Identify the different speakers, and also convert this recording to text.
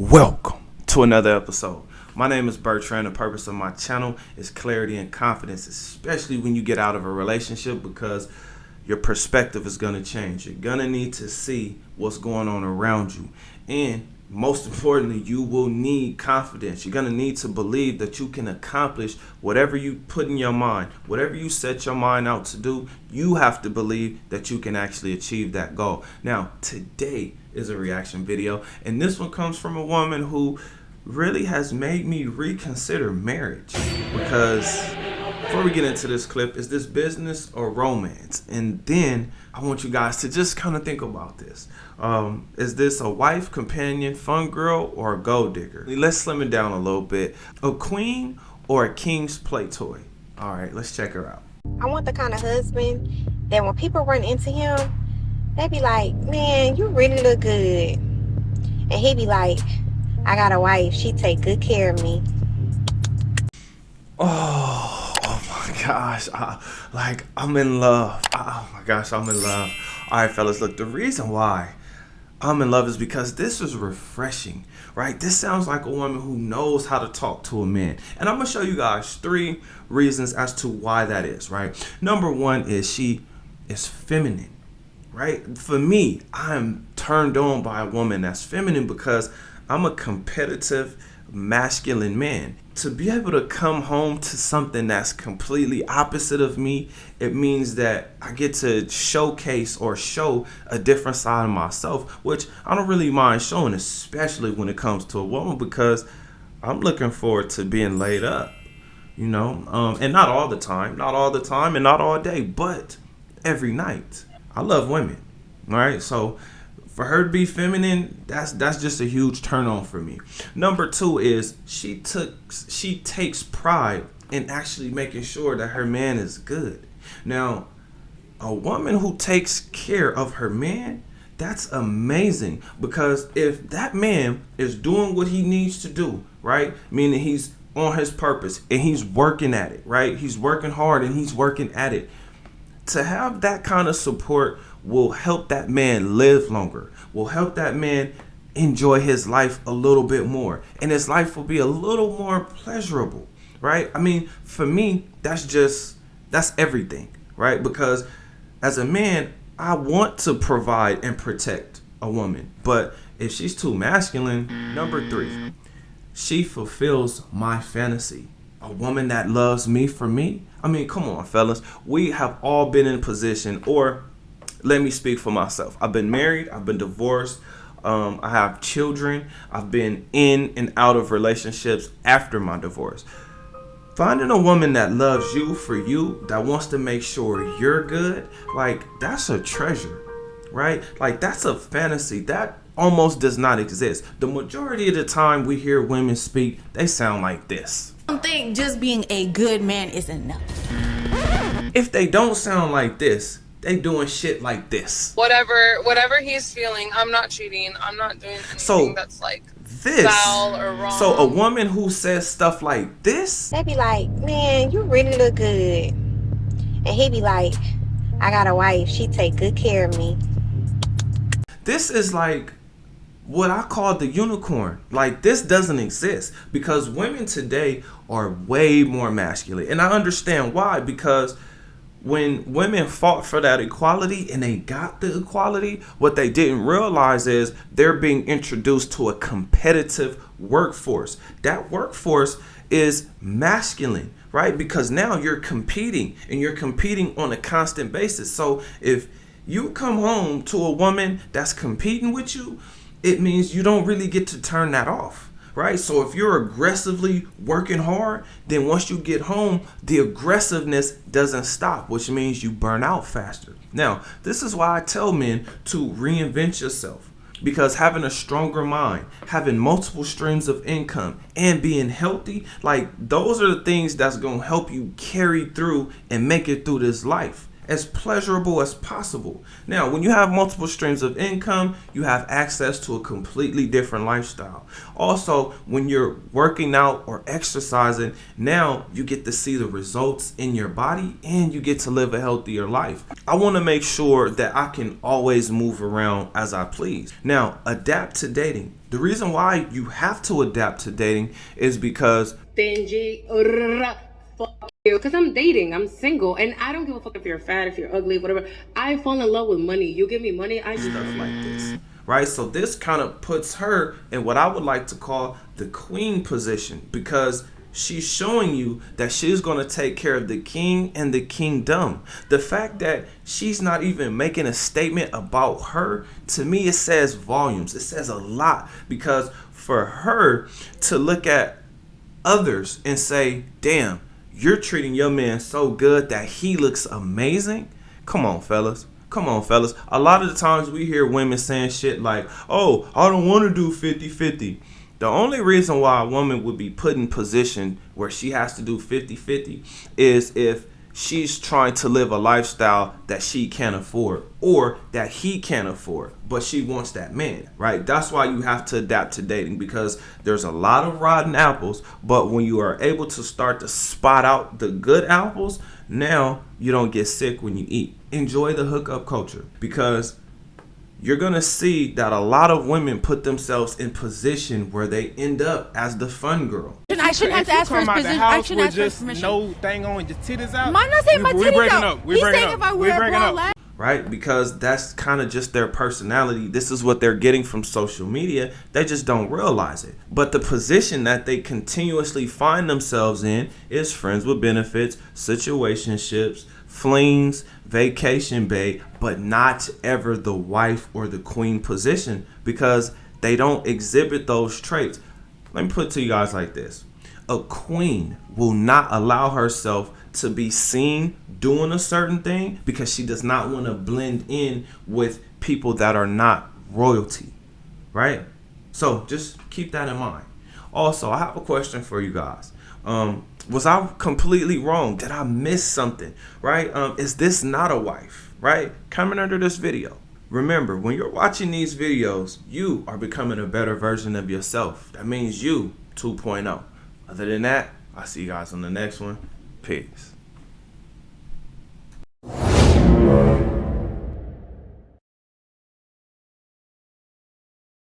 Speaker 1: Welcome to another episode. My name is Bertrand. The purpose of my channel is clarity and confidence, especially when you get out of a relationship, because your perspective is going to change. You're going to need to see what's going on around you. And most importantly, you will need confidence. You're going to need to believe that you can accomplish whatever you put in your mind, whatever you set your mind out to do. You have to believe that you can actually achieve that goal. Now, today is a reaction video, and this one comes from a woman who really has made me reconsider marriage, because before we get into this clip, is this business or romance? And then I want you guys to just kind of think about this. Is this a wife, companion, fun girl, or a gold digger? Let's slim it down a little bit. A queen or a king's play toy? All right, let's check her out.
Speaker 2: I want the kind of husband that when people run into him, they be like, man, you really look good. And he be like, I got a wife, she take good care of me.
Speaker 1: Oh my gosh, I'm in love. Oh my gosh, I'm in love. All right, fellas, look, the reason why I'm in love is because this is refreshing, right? This sounds like a woman who knows how to talk to a man. And I'm gonna show you guys 3 reasons as to why that is, right? Number 1 is she is feminine, right? For me, I'm turned on by a woman that's feminine because I'm a competitive, masculine man. To be able to come home to something that's completely opposite of me, it means that I get to showcase or show a different side of myself, which I don't really mind showing, especially when it comes to a woman, because I'm looking forward to being laid up, you know, and not all the time and not all day, but every night. I love women, all right? So for her to be feminine, that's just a huge turn on for me. Number 2 is she takes pride in actually making sure that her man is good. Now, a woman who takes care of her man, that's amazing, because if that man is doing what he needs to do, right? Meaning he's on his purpose and he's working at it, right? He's working hard and he's working at it. To have that kind of support will help that man live longer, will help that man enjoy his life a little bit more, and his life will be a little more pleasurable, right? I mean, for me, that's everything, right? Because as a man, I want to provide and protect a woman, but if she's too masculine, number 3, she fulfills my fantasy. A woman that loves me for me. I mean, come on, fellas. We have all been in position, or let me speak for myself. I've been married. I've been divorced. I have children. I've been in and out of relationships after my divorce. Finding a woman that loves you for you, that wants to make sure you're good, like, that's a treasure, right? Like, that's a fantasy that almost does not exist. The majority of the time we hear women speak, they sound like this.
Speaker 3: I don't think just being a good man is enough.
Speaker 1: If they don't sound like this, they doing shit like this.
Speaker 4: Whatever he's feeling, I'm not cheating. I'm not doing anything that's like
Speaker 1: this
Speaker 4: foul or wrong.
Speaker 1: So a woman who says stuff like this,
Speaker 2: They be like, man, you really look good. And he be like, I got a wife, she take good care of me.
Speaker 1: this is like what I call the unicorn. Like, this doesn't exist, because women today are way more masculine. And I understand why, because when women fought for that equality and they got the equality, what they didn't realize is they're being introduced to a competitive workforce. That workforce is masculine, right? Because now you're competing, and you're competing on a constant basis. So if you come home to a woman that's competing with you, it means you don't really get to turn that off, right? So if you're aggressively working hard, then once you get home, the aggressiveness doesn't stop, which means you burn out faster. Now, this is why I tell men to reinvent yourself, because having a stronger mind, having multiple streams of income, and being healthy, like, those are the things that's going to help you carry through and make it through this life. as pleasurable as possible. Now, when you have multiple streams of income, you have access to a completely different lifestyle. Also, when you're working out or exercising, now you get to see the results in your body and you get to live a healthier life. I want to make sure that I can always move around as I please. Now, adapt to dating. The reason why you have to adapt to dating is because
Speaker 5: stingy. Fuck you. Because I'm dating. I'm single. And I don't give a fuck if you're fat, if you're ugly, whatever. I fall in love with money. You give me money, I
Speaker 1: stuff like this. Right? So this kind of puts her in what I would like to call the queen position, because she's showing you that she's going to take care of the king and the kingdom. The fact that she's not even making a statement about her, to me, it says volumes. It says a lot, because for her to look at others and say, damn, you're treating your man so good that he looks amazing. Come on, fellas. Come on, fellas. A lot of the times we hear women saying shit like, oh, I don't want to do 50-50. The only reason why a woman would be put in position where she has to do 50-50 is if she's trying to live a lifestyle that she can't afford or that he can't afford, but she wants that man, right? That's why you have to adapt to dating, because there's a lot of rotten apples, but when you are able to start to spot out the good apples, now you don't get sick when you eat. Enjoy the hookup culture, because you're going to see that a lot of women put themselves in position where they end up as the fun girl.
Speaker 3: I shouldn't have to ask for his permission. I shouldn't ask for his permission.
Speaker 6: No thing on, just titties out.
Speaker 3: I'm not saying my titties out.
Speaker 6: He's
Speaker 3: saying if I wear a bra,
Speaker 1: right? Because that's kind of just their personality. This is what they're getting from social media. They just don't realize it. But the position that they continuously find themselves in is friends with benefits, situationships, flings, vacation bae, but not ever the wife or the queen position, because they don't exhibit those traits. Let me put it to you guys like this. A queen will not allow herself to be seen doing a certain thing because she does not want to blend in with people that are not royalty, right? So just keep that in mind. Also, I have a question for you guys. Was I completely wrong? Did I miss something, right? Is this not a wife, right? Comment under this video. Remember, when you're watching these videos, you are becoming a better version of yourself. That means you 2.0. Other than that, I'll see you guys on the next one. Peace.